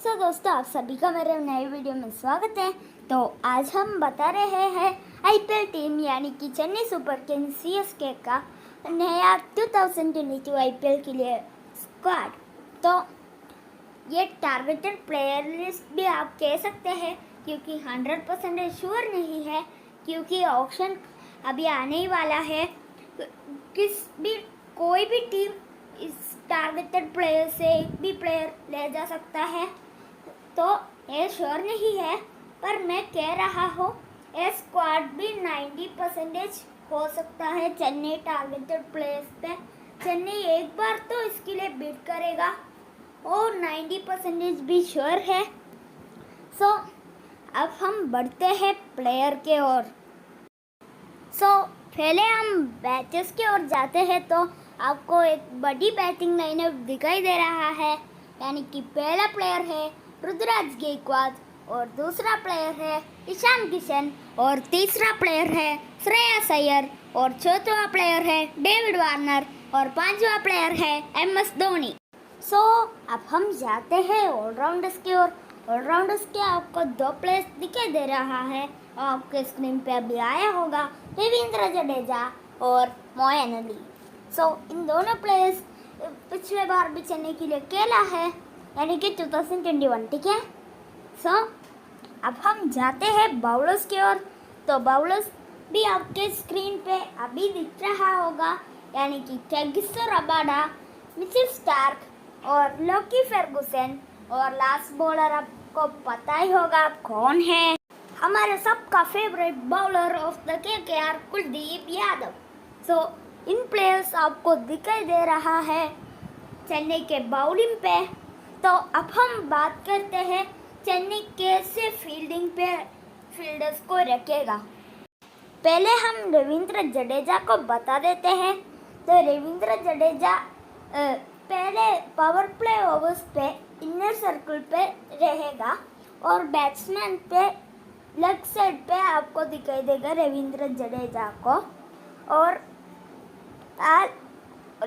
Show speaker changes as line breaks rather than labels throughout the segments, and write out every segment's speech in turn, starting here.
दोस्तों, आप सभी का मेरे नए वीडियो में स्वागत है। तो आज हम बता रहे हैं आईपीएल टीम यानी कि चेन्नई सुपर किंग्स सीएसके का नया 2022 आईपीएल के लिए स्क्वाड। तो ये टारगेटेड प्लेयर लिस्ट भी आप कह सकते हैं, क्योंकि 100% श्योर नहीं है, क्योंकि ऑक्शन अभी आने ही वाला है। कोई भी टीम इस टारगेटेड प्लेयर से एक भी प्लेयर ले जा सकता है, तो ये श्योर नहीं है। पर मैं कह रहा हूँ ये स्क्वाड भी 90% हो सकता है चेन्नई टारगेटेड प्लेयर्स पे। चेन्नई एक बार तो इसके लिए बिड करेगा और 90% भी श्योर है। अब हम बढ़ते हैं प्लेयर के ओर। पहले हम बैचेस की ओर जाते हैं। तो आपको एक बड़ी बैटिंग लाइनअप दिखाई दे रहा है, यानी कि पहला प्लेयर है रुद्राज गायकवाड और दूसरा प्लेयर है ईशान किशन और तीसरा प्लेयर है श्रेयस अय्यर और चौथा प्लेयर है डेविड वार्नर और पांचवा प्लेयर है एमएस धोनी। अब हम जाते हैं ऑलराउंडर्स की ओर। ऑलराउंडर्स के आपको दो प्लेयर्स दिखाई दे रहा है, आपके स्क्रीन पे अभी आया होगा, रवींद्र जडेजा और मोइन अली। इन दोनों प्लेयर्स पिछले बार भी चेन्नई के लिए खेला है, यानी कि 2021, ठीक है। अब हम जाते हैं बाउलर्स की ओर। तो बाउलर्स भी आपके स्क्रीन पे अभी दिख रहा होगा, यानी कि कैगिसो रबाडा, मिचेल स्टार्क और लोकी फर्गुसन। और लास्ट बॉलर आपको पता ही होगा आप कौन है, हमारे सबका favourite bowler of the KKR Kuldeep Yadav. In players आपको दिखाई दे रहा है चेन्नई के बाउलिंग पे। तो अब हम बात करते हैं चेन्नई कैसे फील्डिंग पे फील्डर्स को रखेगा। पहले हम रवींद्र जडेजा को बता देते हैं। तो रवींद्र जडेजा पहले पावर प्ले ओवर्स पे इनर सर्कल पे रहेगा और बैट्समैन पे लेग साइड पे आपको दिखाई देगा रवींद्र जडेजा को, और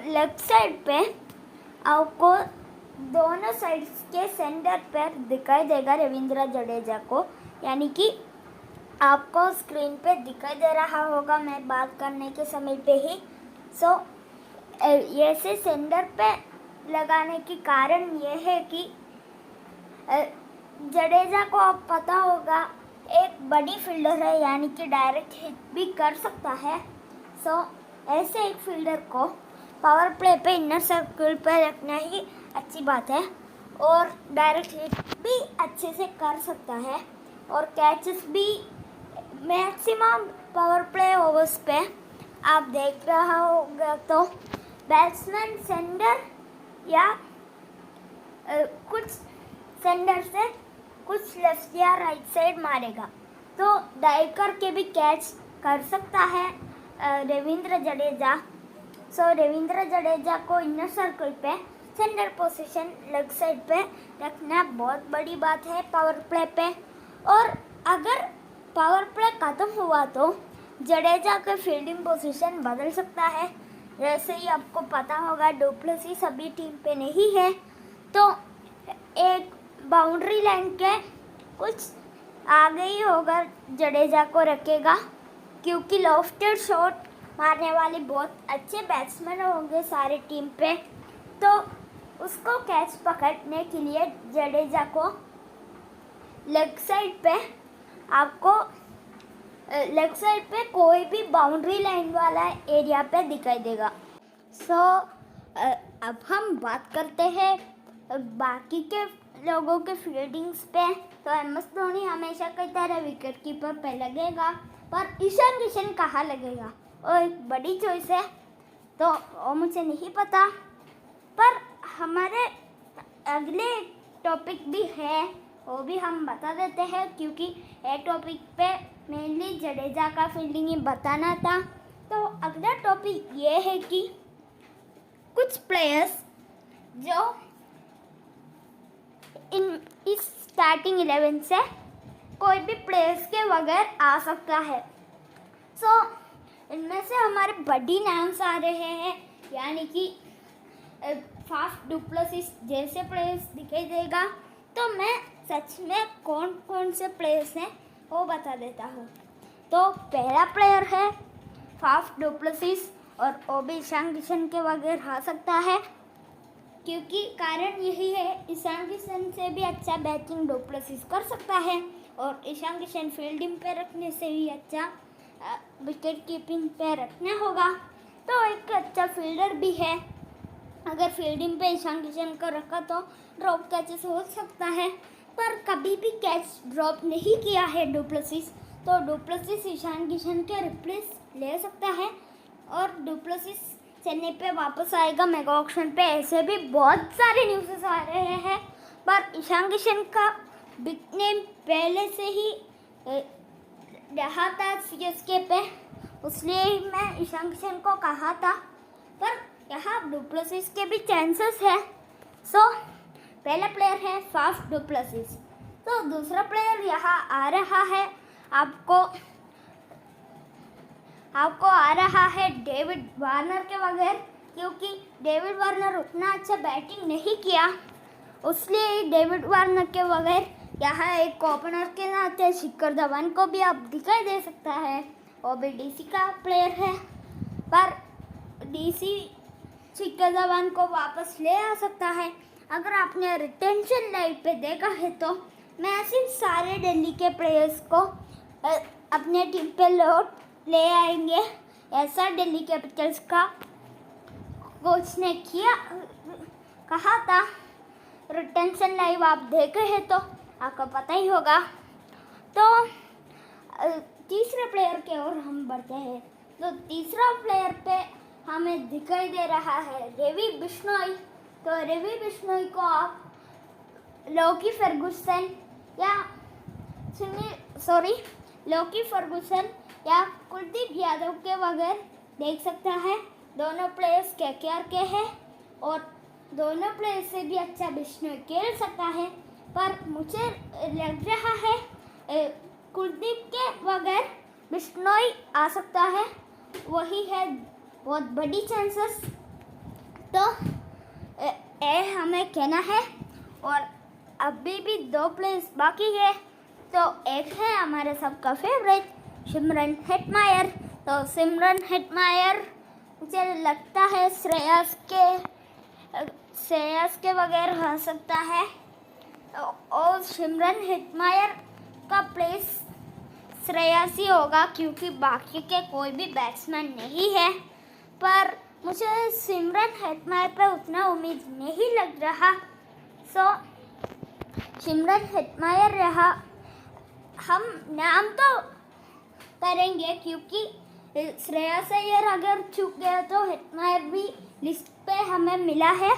लेग साइड पे आपको दोनों साइड्स के सेंटर पर दिखाई देगा रवींद्र जडेजा को, यानी कि आपको स्क्रीन पे दिखाई दे रहा होगा मैं बात करने के समय पे ही। ऐसे सेंटर पे लगाने की कारण ये है कि जडेजा को आप पता होगा एक बड़ी फील्डर है, यानी कि डायरेक्ट हिट भी कर सकता है। ऐसे एक फील्डर को पावर प्ले पे इनर सर्कल पे रखना ही अच्छी बात है, और डायरेक्ट हिट भी अच्छे से कर सकता है और कैचेस भी मैक्सिमम पावर प्ले ओवर्स पे आप देख रहा होगा। तो बैट्समैन सेंटर या कुछ सेंटर से कुछ लेफ्ट या राइट साइड मारेगा, तो डाइव करके भी कैच कर सकता है रवींद्र जडेजा। रवींद्र जडेजा को इनर सर्कल पे सेंटर पोजीशन लेग साइड पे रखना बहुत बड़ी बात है पावर प्ले पे। और अगर पावर प्ले ख़त्म हुआ तो जडेजा का फील्डिंग पोजीशन बदल सकता है। जैसे ही आपको पता होगा डुप्लेसिस अभी टीम पे नहीं है, तो एक बाउंड्री लाइन के कुछ आगे ही होगा जडेजा को रखेगा, क्योंकि लॉफ्टेड शॉट मारने वाले बहुत अच्छे बैट्समैन होंगे सारे टीम पे। तो उसको कैच पकड़ने के लिए जडेजा को लेग साइड पे आपको लेग साइड पे कोई भी बाउंड्री लाइन वाला एरिया पे दिखाई देगा। अब हम बात करते हैं बाकी के लोगों के फील्डिंग्स पे। तो एमएस धोनी हमेशा की तरह विकेट कीपर पे लगेगा, पर ईशान किशन कहाँ लगेगा वो एक बड़ी चॉइस है, तो वो मुझे नहीं पता। पर हमारे अगले टॉपिक भी है, वो भी हम बता देते हैं, क्योंकि ये टॉपिक पे मेनली जडेजा का फील्डिंग ही बताना था। तो अगला टॉपिक ये है कि कुछ प्लेयर्स जो इस स्टार्टिंग 11 से कोई भी प्लेयर्स के बगैर आ सकता है। इनमें से हमारे बड़ी नाम्स आ रहे हैं, यानी कि फाफ डुप्लेसिस जैसे प्लेयर्स दिखाई देगा। तो मैं सच में कौन कौन से प्लेयर्स हैं वो बता देता हूँ। तो पहला प्लेयर है फाफ डुप्लेसिस, और वो भी ईशान किशन के बगैर हार सकता है, क्योंकि कारण यही है ईशान किशन से भी अच्छा बैटिंग डुप्लेसिस कर सकता है, और ईशान किशन फील्डिंग पे रखने से भी अच्छा विकेट कीपिंग पे रखना होगा। तो एक अच्छा फील्डर भी है, अगर फील्डिंग पे ईशान किशन को रखा तो ड्रॉप कैचेस हो सकता है, पर कभी भी कैच ड्रॉप नहीं किया है डुप्लेसिस, तो डुप्लेसिस ईशान किशन के रिप्लेस ले सकता है, और डुप्लेसिस चेन्नई पे वापस आएगा मेगा ऑक्शन पे। ऐसे भी बहुत सारे न्यूज़ेस आ रहे हैं, पर ईशान किशन का बिग नेम पहले से ही रहा था सीएसके पे, इसलिए मैं ईशान किशन को कहा था, पर यहाँ डुप्लेसिस के भी चांसेस है। सो पहला प्लेयर है फाफ डुप्लेसिस। तो दूसरा प्लेयर यहाँ आ रहा है आपको आ रहा है डेविड वार्नर के बगैर, क्योंकि डेविड वार्नर उतना अच्छा बैटिंग नहीं किया, इसलिए डेविड वार्नर के बगैर यहाँ एक ओपनर के नाते शिखर धवन को भी अब दिखाई दे सकता है। वो भी डीसी का प्लेयर है, पर डीसी शिखर धवन को वापस ले आ सकता है। अगर आपने रिटेंशन लाइव पे देखा है तो मैं सिर्फ सारे दिल्ली के प्लेयर्स को अपने टीम पे ले आएंगे, ऐसा दिल्ली कैपिटल्स का कोच ने कहा था। रिटेंशन लाइव आप देखे हैं तो आपको पता ही होगा। तो तीसरे प्लेयर की ओर हम बढ़ते हैं। तो तीसरा प्लेयर पे हमें दिखाई दे रहा है रवि बिश्नोई। तो रवि बिश्नोई को आप लॉकी फर्गुसन या कुलदीप यादव के बगैर देख सकता है। दोनों प्लेयर्स केकेआर के हैं, और दोनों प्लेयर्स से भी अच्छा बिश्नोई खेल सकता है, पर मुझे लग रहा है कुलदीप के बगैर बिश्नोई आ सकता है, वही है बहुत बड़ी चांसेस। तो हमें कहना है, और अभी भी 2 प्लेयर्स बाकी है। तो एक है हमारे सबका फेवरेट सिमरन हेटमायर। तो सिमरन हेटमायर मुझे लगता है श्रेयस के बगैर आ सकता है, और सिमरन हेटमायर का प्लेस श्रेयस ही होगा, क्योंकि बाकी के कोई भी बैट्समैन नहीं है। पर मुझे सिमरन हेटमायर पर उतना उम्मीद नहीं लग रहा। सो सिमरन हेटमायर रहा, हम नाम तो करेंगे, क्योंकि श्रेयस अय्यर अगर चूक गया तो हेटमायर भी लिस्ट पे हमें मिला है।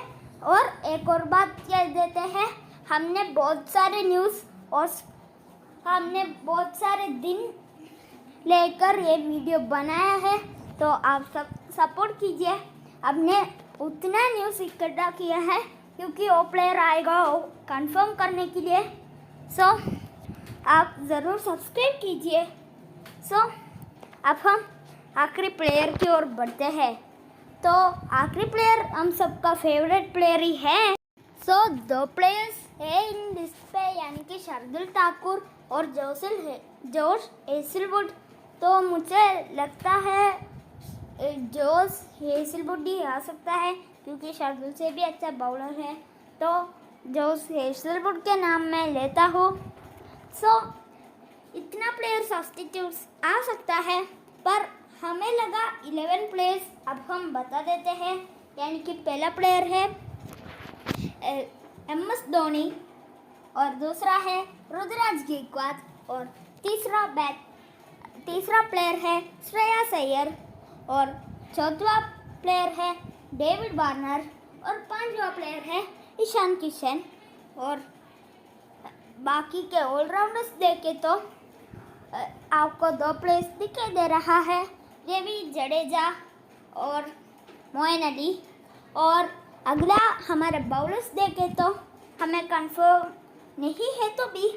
और एक और बात कह देते हैं, हमने बहुत सारे न्यूज़ और हमने बहुत सारे दिन लेकर ये वीडियो बनाया है, तो आप सब सपोर्ट कीजिए। हमने उतना न्यूज़ इकट्ठा किया है, क्योंकि वो प्लेयर आएगा वो कंफर्म करने के लिए। सो आप ज़रूर सब्सक्राइब कीजिए। सो अब हम आखिरी प्लेयर की ओर बढ़ते हैं। तो आखिरी प्लेयर हम सबका फेवरेट प्लेयर ही है। सो 2 प्लेयर्स है इन लिस्ट पे, यानी कि शार्दुल ठाकुर और जॉश हेजलवुड। तो मुझे लगता है जॉश हेजलवुड ही आ सकता है, क्योंकि शार्दुल से भी अच्छा बॉलर है। तो जॉश हेजलवुड के नाम मैं लेता हूँ। सो इतना प्लेयर सब्स्टिट्यूट्स आ सकता है, पर हमें लगा 11 प्लेयर्स अब हम बता देते हैं। यानी कि पहला प्लेयर है MS धोनी, और दूसरा है रुद्राज गैक्वाद, और तीसरा प्लेयर है श्रेयस अय्यर, और चौथा प्लेयर है डेविड वार्नर, और 5वां प्लेयर है ईशान किशन। और बाकी के ऑलराउंडर्स देखे तो आपको 2 प्लेयर्स दिखाई दे रहा है, रवि जडेजा और मोइन अली। और अगला हमारे बाउलर्स देखे तो हमें कंफर्म नहीं है तो भी,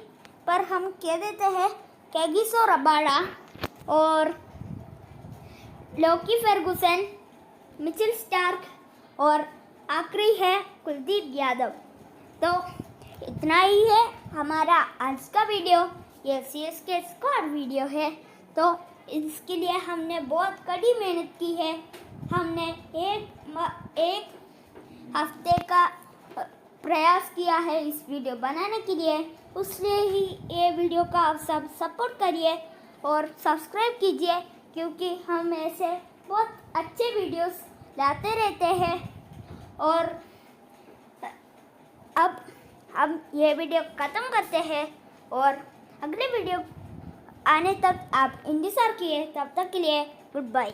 पर हम कह देते हैं कैगिसो रबाडा और लॉकी फर्गुसन, मिचेल स्टार्क, और आखिरी है कुलदीप यादव। तो इतना ही है हमारा आज का वीडियो। ये CSK स्क्वाड वीडियो है, तो इसके लिए हमने बहुत कड़ी मेहनत की है। हमने एक हफ्ते का प्रयास किया है इस वीडियो बनाने के लिए, उसलिए ही ये वीडियो का आप सब सपोर्ट करिए और सब्सक्राइब कीजिए, क्योंकि हम ऐसे बहुत अच्छे वीडियोस लाते रहते हैं। और अब हम ये वीडियो ख़त्म करते हैं और अगले वीडियो आने तक आप इंतज़ार किए। तब तक के लिए गुड बाय।